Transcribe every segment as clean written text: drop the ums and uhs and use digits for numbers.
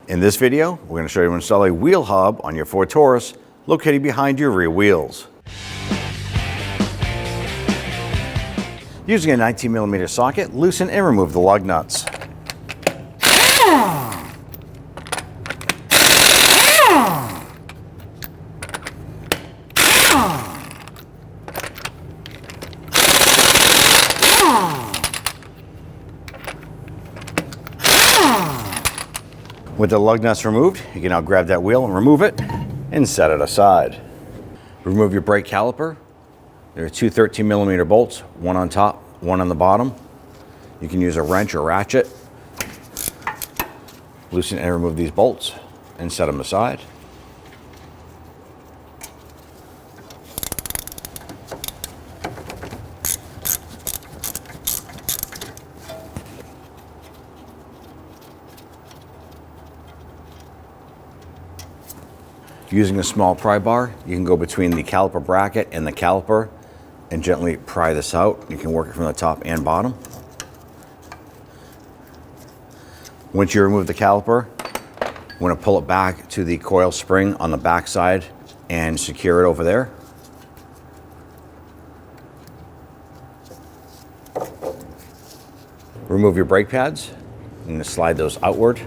In this video, we're going to show you how to install a wheel hub on your Ford Taurus located behind your rear wheels. Using a 19mm socket, loosen and remove the lug nuts. With the lug nuts removed, you can now grab that wheel and remove it and set it aside. Remove your brake caliper. There are two 13mm bolts, one on top, one on the bottom. You can use a wrench or ratchet. Loosen and remove these bolts and set them aside. Using a small pry bar, you can go between the caliper bracket and the caliper and gently pry this out. You can work it from the top and bottom. Once you remove the caliper, you want to pull it back to the coil spring on the back side and secure it over there. Remove your brake pads and slide those outward.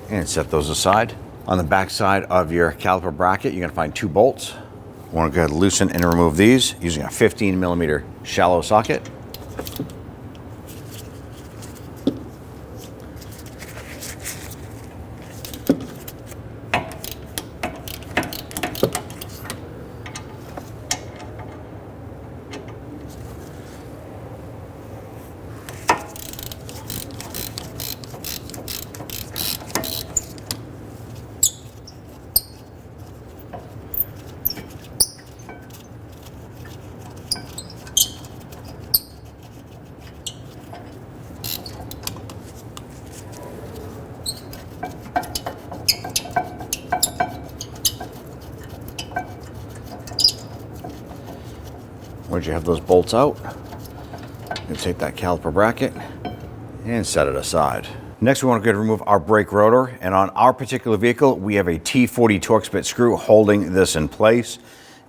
And set those aside. On the back side of your caliper bracket, you're going to find two bolts. You want to go ahead and loosen and remove these using a 15mm shallow socket. Once you have those bolts out, you can take that caliper bracket and set it aside. Next, we want to go ahead and remove our brake rotor. And on our particular vehicle, we have a T40 Torx bit screw holding this in place.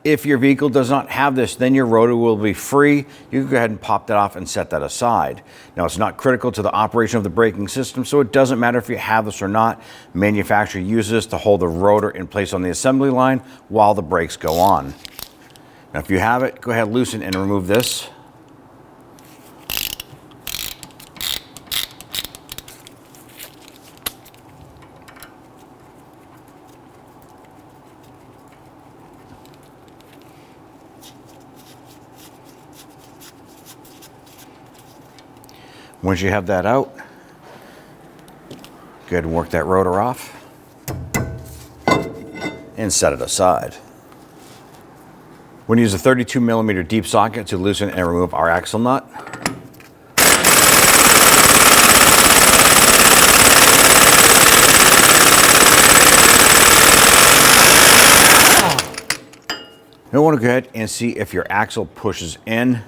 If your vehicle does not have this, then your rotor will be free. You can go ahead and pop that off and set that aside. Now, it's not critical to the operation of the braking system, so it doesn't matter if you have this or not. Manufacturer uses this to hold the rotor in place on the assembly line while the brakes go on. Now, if you have it, go ahead, loosen and remove this. Once you have that out, go ahead and work that rotor off and set it aside. We're going to use a 32mm deep socket to loosen and remove our axle nut. Now, I want to go ahead and see if your axle pushes in,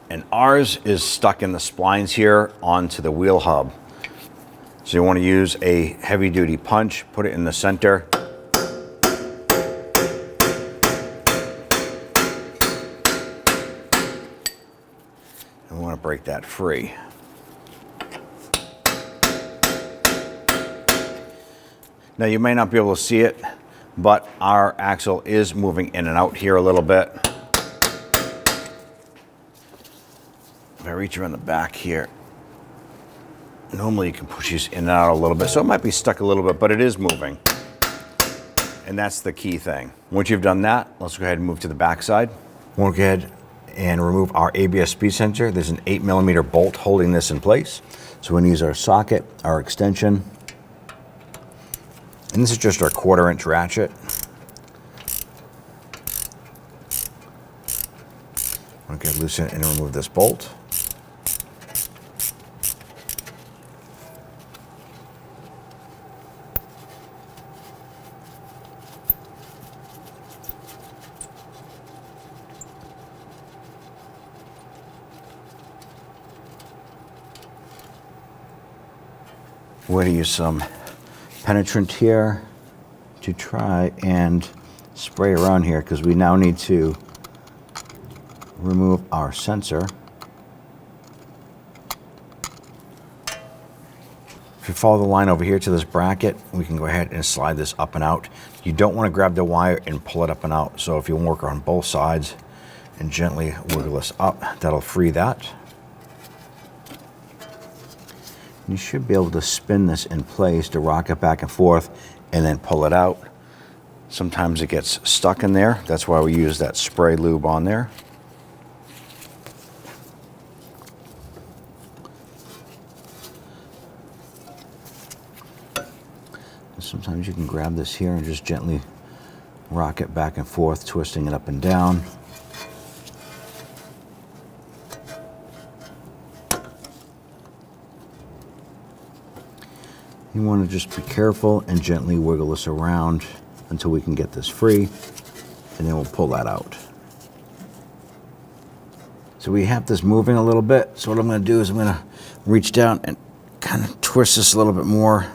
and ours is stuck in the splines here onto the wheel hub. So you want to use a heavy-duty punch, put it in the center. We want to break that free. Now, you may not be able to see it, but our axle is moving in and out here a little bit. If I reach around the back here, normally you can push these in and out a little bit, so it might be stuck a little bit, but it is moving. And that's the key thing. Once you've done that, let's go ahead and move to the back side. We'll go ahead and remove our ABS speed sensor. There's an 8mm bolt holding this in place. So we're going to use our socket, our extension, and this is just our 1/4-inch ratchet. I'm going to loosen it and remove this bolt. We're going to use some penetrant here to try and spray around here, because we now need to remove our sensor. If you follow the line over here to this bracket, we can go ahead and slide this up and out. You don't want to grab the wire and pull it up and out. So if you work on both sides and gently wiggle this up, that'll free that. You should be able to spin this in place to rock it back and forth and then pull it out. Sometimes it gets stuck in there. That's why we use that spray lube on there. Sometimes you can grab this here and just gently rock it back and forth, twisting it up and down. You want to just be careful and gently wiggle this around until we can get this free, and then we'll pull that out. So we have this moving a little bit. So what I'm going to do is I'm going to reach down and kind of twist this a little bit more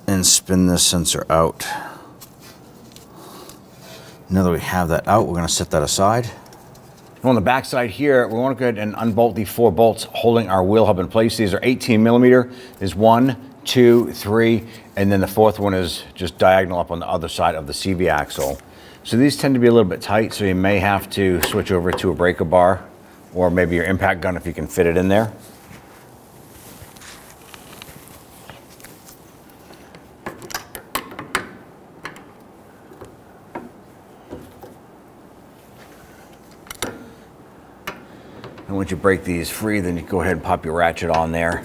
and spin this sensor out. Now that we have that out, we're going to set that aside. On the back side here, we want to go ahead and unbolt the 4 bolts holding our wheel hub in place. These are 18 millimeter. There's 1, 2, 3, and then the 4th one is just diagonal up on the other side of the CV axle. So these tend to be a little bit tight, so you may have to switch over to a breaker bar or maybe your impact gun if you can fit it in there. And once you break these free, then you go ahead and pop your ratchet on there.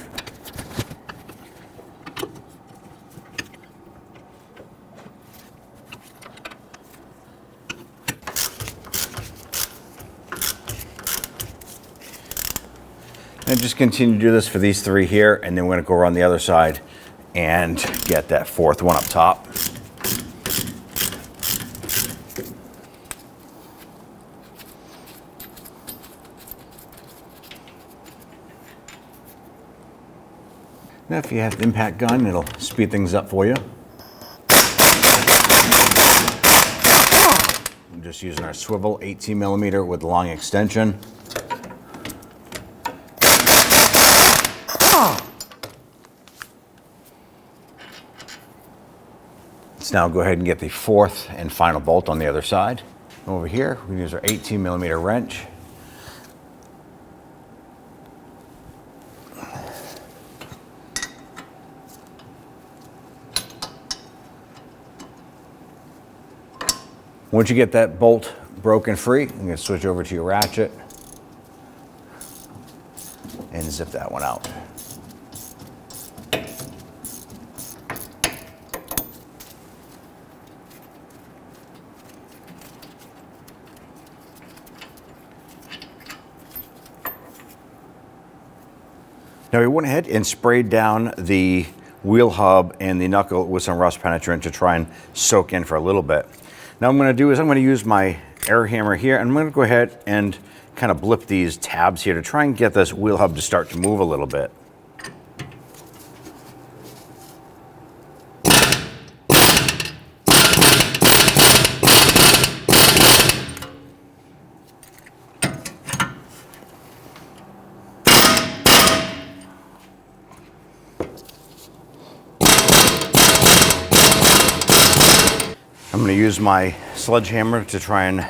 And just continue to do this for these 3 here, and then we're going to go around the other side and get that 4th one up top. Now if you have the impact gun, it'll speed things up for you. I'm just using our swivel 18 millimeter with the long extension. Let's now go ahead and get the 4th and final bolt on the other side. Over here, we use our 18 millimeter wrench. Once you get that bolt broken free, you're going to switch over to your ratchet and zip that one out. Now we went ahead and sprayed down the wheel hub and the knuckle with some rust penetrant to try and soak in for a little bit. Now what I'm going to do is I'm going to use my air hammer here, and I'm going to go ahead and kind of blip these tabs here to try and get this wheel hub to start to move a little bit. I'm going to use my sledgehammer to try and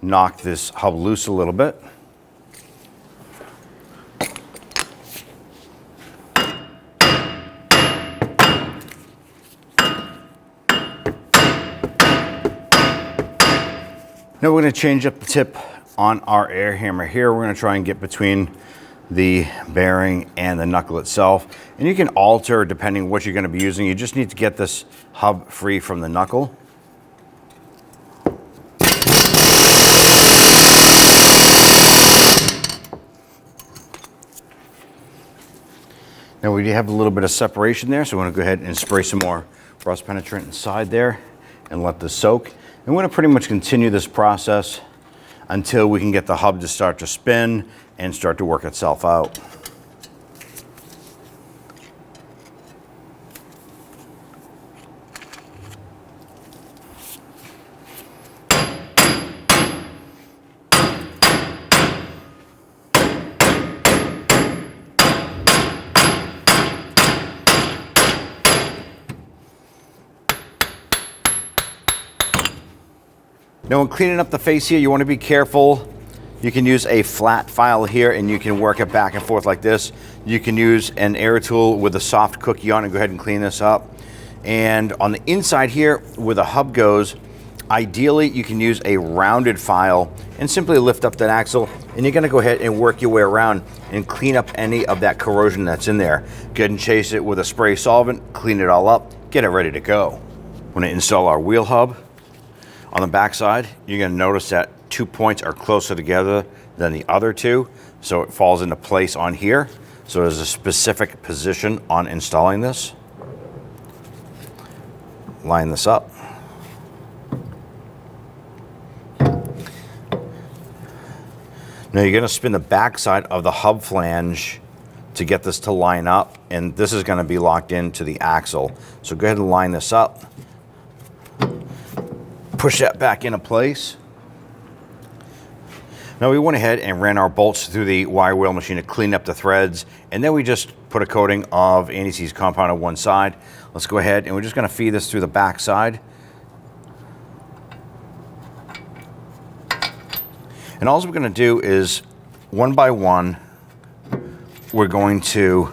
knock this hub loose a little bit. Now we're going to change up the tip on our air hammer here. We're going to try and get between the bearing and the knuckle itself. And you can alter depending what you're going to be using. You just need to get this hub free from the knuckle. Now we do have a little bit of separation there, so we're going to go ahead and spray some more rust penetrant inside there and let this soak. And we're going to pretty much continue this process until we can get the hub to start to spin and start to work itself out. Now when cleaning up the face here, you want to be careful. You can use a flat file here and you can work it back and forth like this. You can use an air tool with a soft cookie on it and go ahead and clean this up. And on the inside here, where the hub goes, ideally you can use a rounded file and simply lift up that axle, and you're going to go ahead and work your way around and clean up any of that corrosion that's in there. Go ahead and chase it with a spray solvent, clean it all up, get it ready to go. When I install our wheel hub, on the back side, you're going to notice that 2 points are closer together than the other two, so it falls into place on here. So there's a specific position on installing this. Line this up. Now you're going to spin the back side of the hub flange to get this to line up, and this is going to be locked into the axle. So go ahead and line this up. Push that back into place. Now we went ahead and ran our bolts through the wire wheel machine to clean up the threads, and then we just put a coating of anti-seize compound on one side. Let's go ahead and we're just going to feed this through the back side. And all we're going to do is one by one, we're going to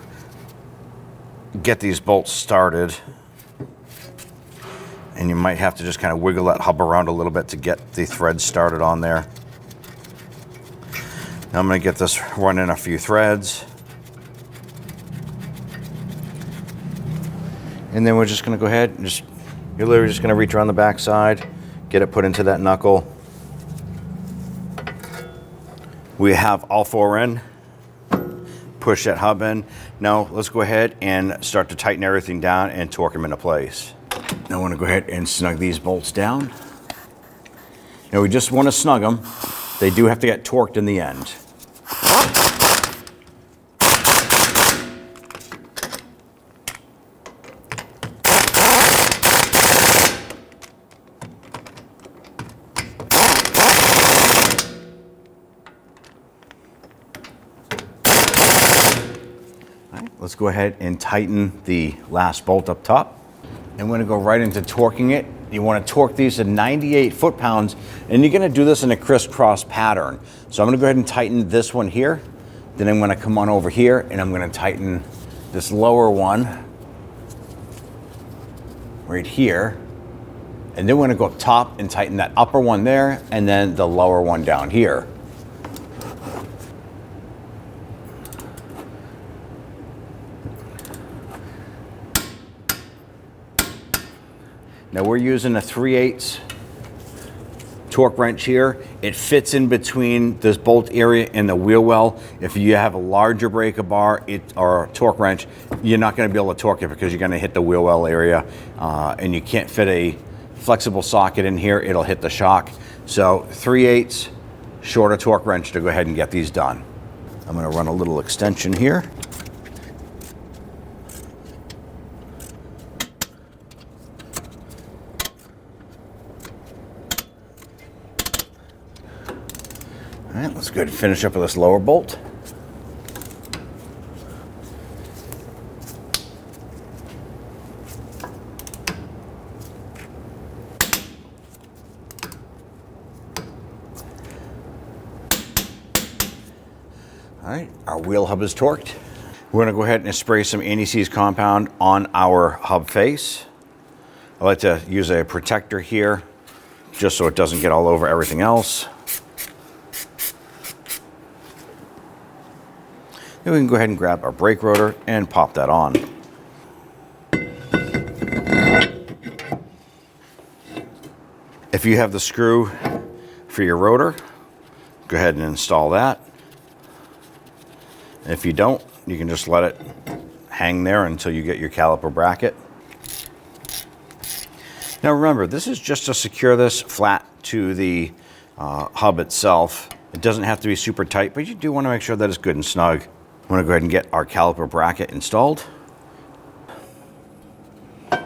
get these bolts started. And you might have to just kind of wiggle that hub around a little bit to get the threads started on there. Now I'm going to get this running a few threads. And then we're just going to go ahead and you're literally just going to reach around the back side, get it put into that knuckle. We have all four in. Push that hub in. Now let's go ahead and start to tighten everything down and torque them into place. Now I want to go ahead and snug these bolts down. Now we just want to snug them. They do have to get torqued in the end. All right, let's go ahead and tighten the last bolt up top. And we're going to go right into torquing it. You want to torque these to 98 foot-pounds, and you're going to do this in a crisscross pattern. So I'm going to go ahead and tighten this one here. Then I'm going to come on over here, and I'm going to tighten this lower one right here. And then we're going to go up top and tighten that upper one there, and then the lower one down here. Now we're using a 3/8 torque wrench here. It fits in between this bolt area and the wheel well. If you have a larger breaker bar or a torque wrench, you're not going to be able to torque it because you're going to hit the wheel well area, and you can't fit a flexible socket in here. It'll hit the shock. So 3/8 shorter torque wrench to go ahead and get these done. I'm going to run a little extension here. All right, let's go ahead and finish up with this lower bolt. All right, our wheel hub is torqued. We're gonna go ahead and spray some anti-seize compound on our hub face. I like to use a protector here just so it doesn't get all over everything else. Then we can go ahead and grab our brake rotor and pop that on. If you have the screw for your rotor, go ahead and install that. If you don't, you can just let it hang there until you get your caliper bracket. Now remember, this is just to secure this flat to the hub itself. It doesn't have to be super tight, but you do want to make sure that it's good and snug. I'm going to go ahead and get our caliper bracket installed. I'm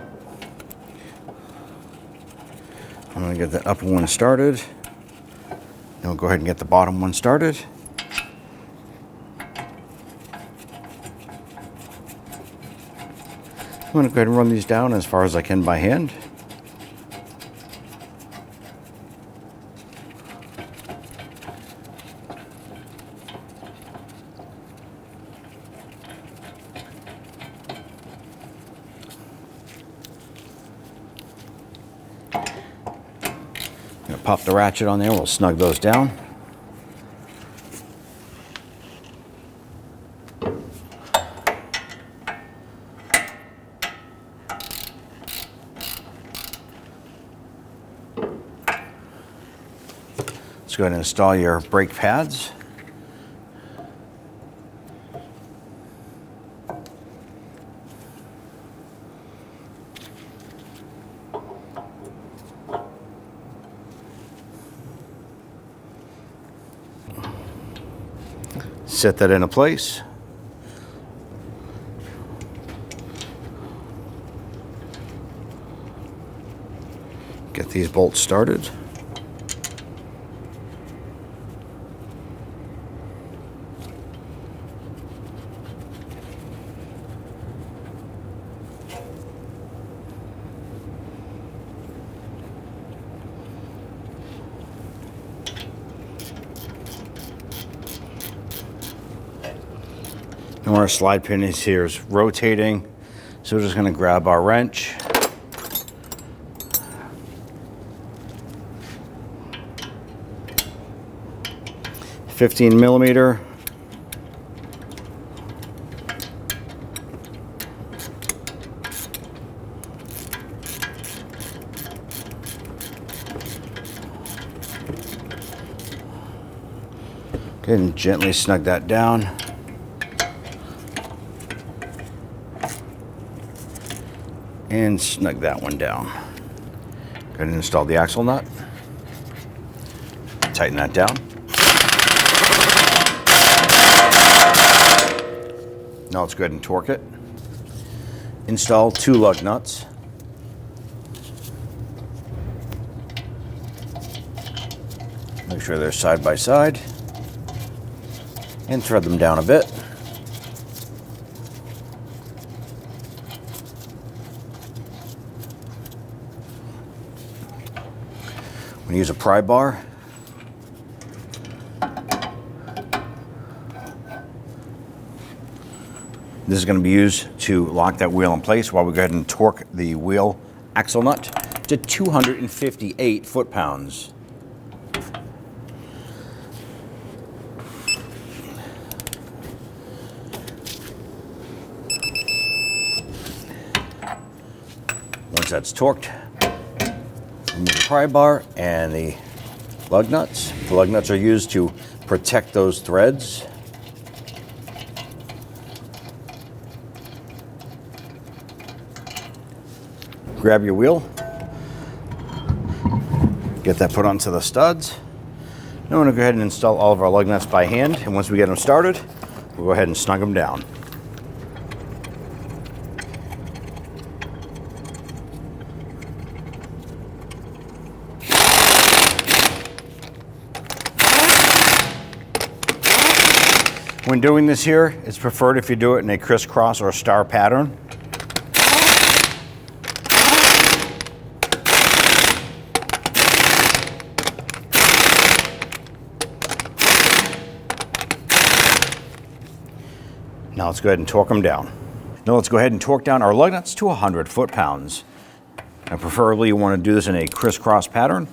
going to get the upper one started. Then we'll go ahead and get the bottom one started. I'm going to go ahead and run these down as far as I can by hand. pop the ratchet on there. We'll snug those down. Let's go ahead and install your brake pads. Set that into place. Get these bolts started. And our slide pin is here is rotating, so we're just going to grab our wrench. $15mm. Okay, and gently snug that down. And snug that one down. Go ahead and install the axle nut. Tighten that down. Now let's go ahead and torque it. Install 2 lug nuts. Make sure they're side by side. And thread them down a bit. I'm going to use a pry bar. This is going to be used to lock that wheel in place while we go ahead and torque the wheel axle nut to 258 foot-pounds. Once that's torqued, remove the pry bar and the lug nuts. The lug nuts are used to protect those threads. Grab your wheel. Get that put onto the studs. Now we're going to go ahead and install all of our lug nuts by hand, and once we get them started, we'll go ahead and snug them down. When doing this here, it's preferred if you do it in a crisscross or star pattern. Now let's go ahead and torque them down. Now let's go ahead and torque down our lug nuts to 100 foot-pounds. And preferably you want to do this in a crisscross pattern.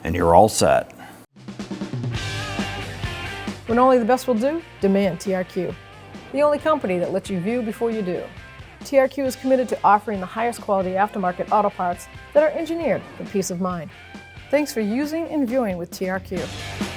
And you're all set. When only the best will do, demand TRQ. The only company that lets you view before you do. TRQ is committed to offering the highest quality aftermarket auto parts that are engineered for peace of mind. Thanks for using and viewing with TRQ.